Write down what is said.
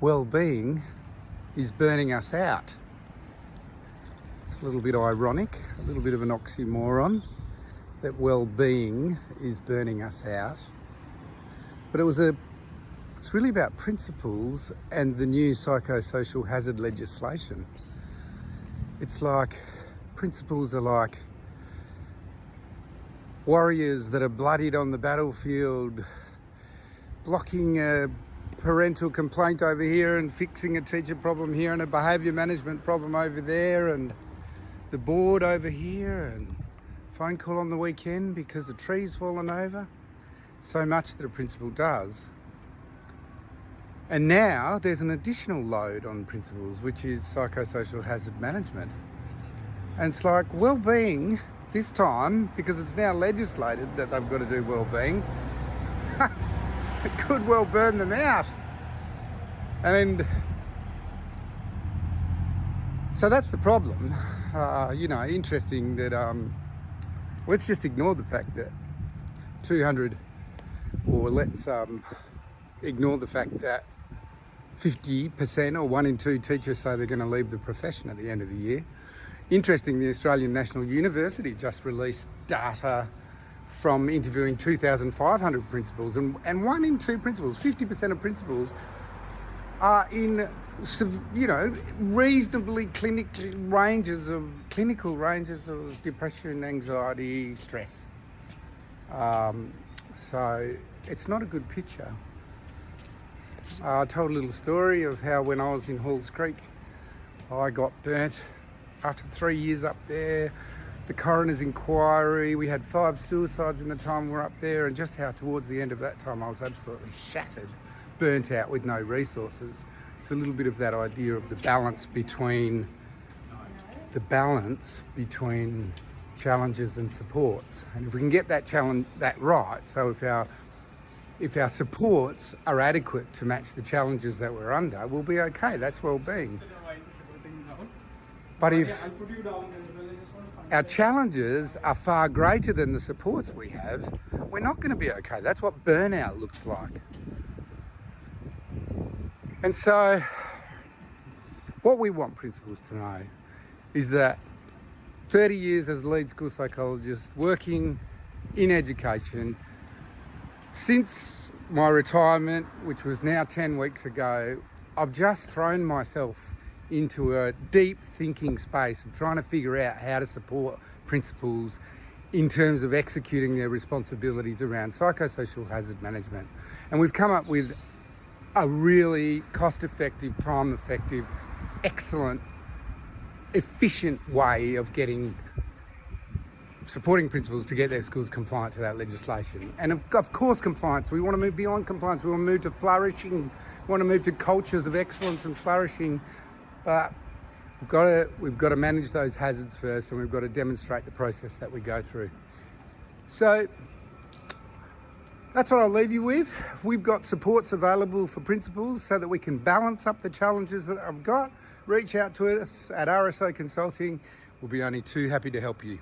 well-being is burning us out. It's a little bit ironic, a little bit of an oxymoron, that well-being is burning us out. But it's really about principles and the new psychosocial hazard legislation. It's like principles are like warriors that are bloodied on the battlefield, blocking a parental complaint over here and fixing a teacher problem here and a behaviour management problem over there and the board over here and phone call on the weekend because the tree's fallen over. So much that a principal does. And now there's an additional load on principals, which is psychosocial hazard management. And it's like well-being this time, because it's now legislated that they've got to do well-being, it could well burn them out. And so that's the problem. Interesting that let's just ignore the fact that 200, or let's ignore the fact that 50% or 1 in 2 teachers say they're going to leave the profession at the end of the year. Interesting, the Australian National University just released data from interviewing 2,500 principals, and 1 in 2 principals, 50% of principals, are in reasonably clinical ranges of depression, anxiety, stress. So it's not a good picture. I told a little story of how when I was in Halls Creek, I got burnt after 3 years up there. The coroner's inquiry, we had 5 suicides in the time we were up there, and just how towards the end of that time I was absolutely shattered, burnt out with no resources. It's a little bit of that idea of the balance between challenges and supports. And if we can get that right, so if our supports are adequate to match the challenges that we're under, we'll be okay. That's well-being. But if our challenges are far greater than the supports we have, we're not going to be okay. That's what burnout looks like. And so what we want principals to know is that 30 years as a lead school psychologist working in education, since my retirement, which was now 10 weeks ago, I've just thrown myself into a deep thinking space of trying to figure out how to support principals in terms of executing their responsibilities around psychosocial hazard management. And we've come up with a really cost-effective, time-effective, excellent, efficient way of supporting principals to get their schools compliant to that legislation. And of course compliance, we want to move beyond compliance, we want to move to flourishing, we want to move to cultures of excellence and flourishing. But we've got to manage those hazards first, and we've got to demonstrate the process that we go through. So that's what I'll leave you with. We've got supports available for principals so that we can balance up the challenges that I've got. Reach out to us at RSO Consulting. We'll be only too happy to help you.